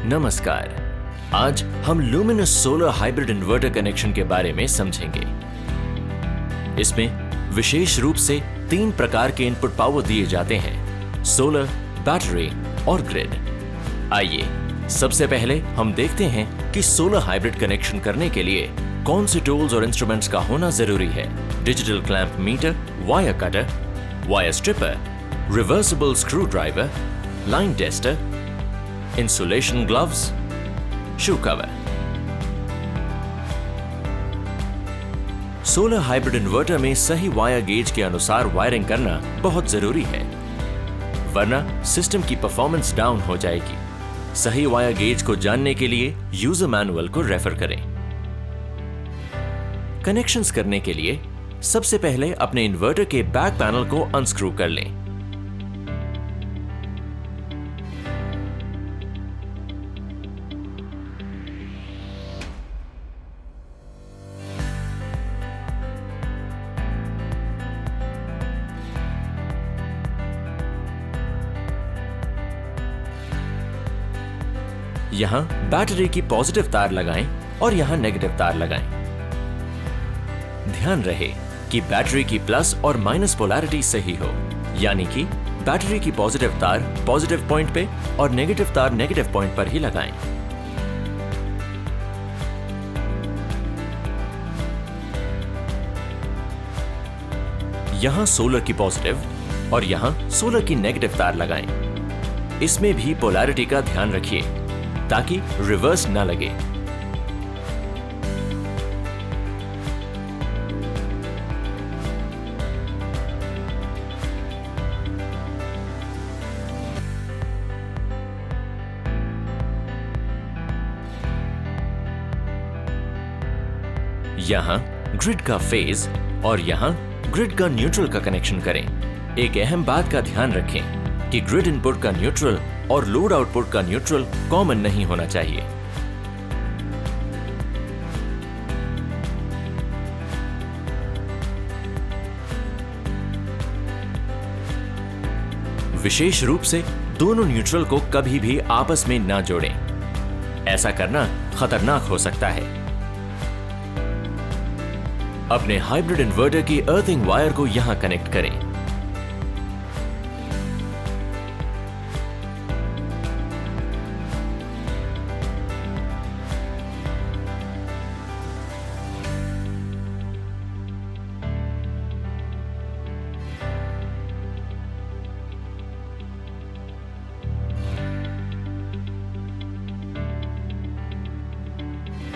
नमस्कार। आज हम luminous solar hybrid inverter connection के बारे में समझेंगे। इसमें विशेष रूप से 3 प्रकार के इनपुट पावर दिए जाते हैं: सोलर, बैटरी और ग्रिड। आइए सबसे पहले हम देखते हैं कि सोलर हाइब्रिड कनेक्शन करने के लिए कौन से टूल्स और इंस्ट्रूमेंट्स का होना जरूरी है। Digital clamp meter, wire cutter, wire stripper, reversible screwdriver, line tester, insulation gloves, shoe cover. Solar hybrid inverter में सही वायर गेज के अनुसार वायरिंग करना बहुत जरूरी है, वरना सिस्टम की परफॉर्मेंस डाउन हो जाएगी। सही वायर गेज को जानने के लिए यूजर मैनुअल को रेफर करें। कनेक्शंस करने के लिए सबसे पहले अपने इन्वर्टर के बैक पैनल को अनस्क्रू कर लें। यहां बैटरी की पॉजिटिव तार लगाएं और यहां नेगेटिव तार लगाएं। ध्यान रहे कि बैटरी की प्लस और माइनस पोलैरिटी सही हो, यानी कि बैटरी की पॉजिटिव तार पॉजिटिव पॉइंट पे और नेगेटिव तार नेगेटिव पॉइंट पर ही लगाएं। यहां सोलर की पॉजिटिव और यहां सोलर की नेगेटिव तार लगाएं। इसमें भी पोलैरिटी का ध्यान रखिए ताकि रिवर्स ना लगे। यहां ग्रिड का फेज और यहां ग्रिड का न्यूट्रल का कनेक्शन करें। एक अहम बात का ध्यान रखें कि ग्रिड इनपुट का न्यूट्रल और लोड आउटपुट का न्यूट्रल कॉमन नहीं होना चाहिए। विशेष रूप से दोनों न्यूट्रल को कभी भी आपस में ना जोड़ें। ऐसा करना खतरनाक हो सकता है। अपने हाइब्रिड इन्वर्टर की अर्थिंग वायर को यहां कनेक्ट करें।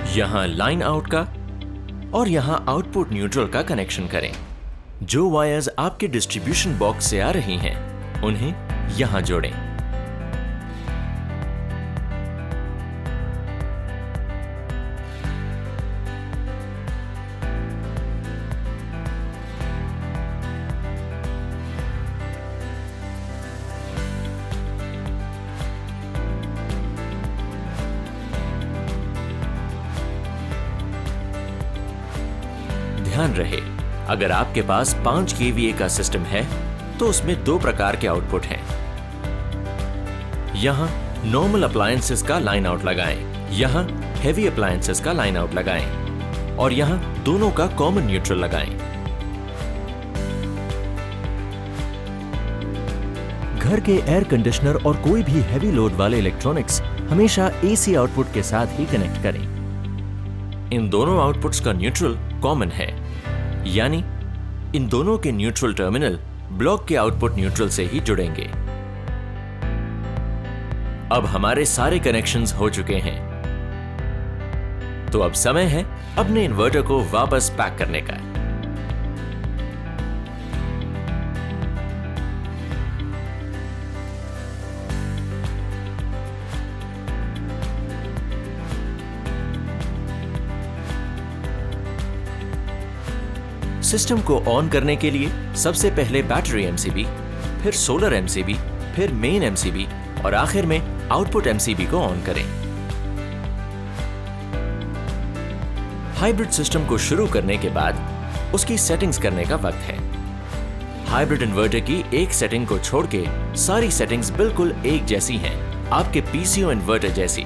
यहां लाइन आउट का और यहां आउटपुट न्यूट्रल का कनेक्शन करें। जो वायर्स आपके डिस्ट्रीब्यूशन बॉक्स से आ रही हैं, उन्हें यहां जोड़ें। ध्यान रहे, अगर आपके पास 5 kVA का सिस्टम है तो उसमें 2 प्रकार के आउटपुट हैं। यहां नॉर्मल अप्लायंसेस का लाइन आउट लगाएं, यहां हेवी अप्लायंसेस का लाइन आउट लगाएं और यहां दोनों का कॉमन न्यूट्रल लगाएं। घर के एयर कंडीशनर और कोई भी हेवी लोड वाले इलेक्ट्रॉनिक्स हमेशा AC आउटपुट के साथ ही कनेक्ट करें। इन दोनों आउटपुट्स का न्यूट्रल कॉमन है, यानी इन दोनों के न्यूट्रल टर्मिनल ब्लॉक के आउटपुट न्यूट्रल से ही जुड़ेंगे। अब हमारे सारे कनेक्शंस हो चुके हैं, तो अब समय है अपने इन्वर्टर को वापस पैक करने का। सिस्टम को ऑन करने के लिए सबसे पहले बैटरी MCB, फिर सोलर MCB, फिर मेन MCB और आखिर में आउटपुट MCB को ऑन करें। हाइब्रिड सिस्टम को शुरू करने के बाद उसकी सेटिंग्स करने का वक्त है। हाइब्रिड इन्वर्टर की एक सेटिंग को छोड़ के सारी सेटिंग्स बिल्कुल एक जैसी हैं, आपके पीसीओ इन्वर्टर जैसी।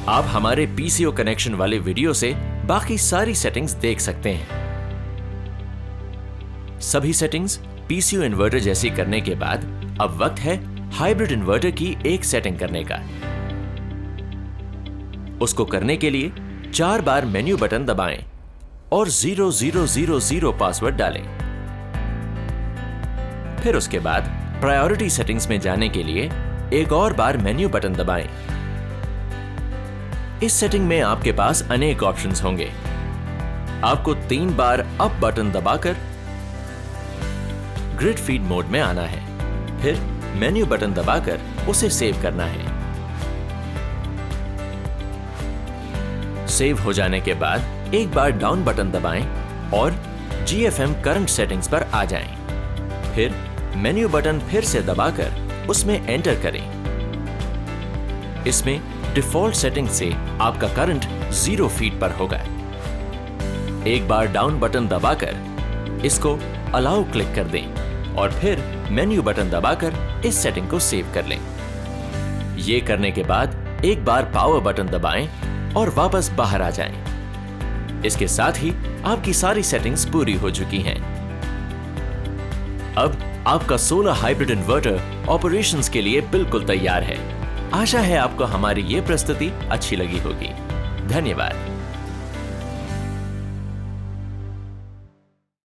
आप हमारे पीसीओ कनेक्शन वाले वीडियो से बाकी सारी सेटिंग्स देख सकते हैं। सभी सेटिंग्स पीसीओ इन्वर्टर जैसी करने के बाद अब वक्त है हाइब्रिड इन्वर्टर की एक सेटिंग करने का। उसको करने के लिए 4 बार मेन्यू बटन दबाएं और 0000 पासवर्ड डालें। फिर उसके बाद प्रायोरिटी सेटिंग्स में जाने के लिए एक और बार मेन्यू बटन दबाएं। इस सेटिंग में आपके पास अनेक ऑप्शंस होंगे। आपको 3 बार अप बटन दबाकर ग्रिड फीड मोड में आना है, फिर मेन्यू बटन दबाकर उसे सेव करना है। सेव हो जाने के बाद एक बार डाउन बटन दबाएं और GFM करंट सेटिंग्स पर आ जाएं। फिर मेन्यू बटन फिर से दबाकर उसमें एंटर करें। इसमें डिफॉल्ट सेटिंग से आपका करंट 0 फीट पर होगा। एक बार डाउन बटन दबाकर इसको अलाउ क्लिक कर दें और फिर मेन्यू बटन दबाकर इस सेटिंग को सेव कर लें। ये करने के बाद एक बार पावर बटन दबाएं और वापस बाहर आ जाएं। इसके साथ ही आपकी सारी सेटिंग्स पूरी हो चुकी हैं। अब आपका सोलर हाइब्रिड इन्वर्टर ऑपरेशंस के लिए बिल्कुल तैयार है। आशा है आपको हमारी ये प्रस्तुति अच्छी लगी होगी। धन्यवाद।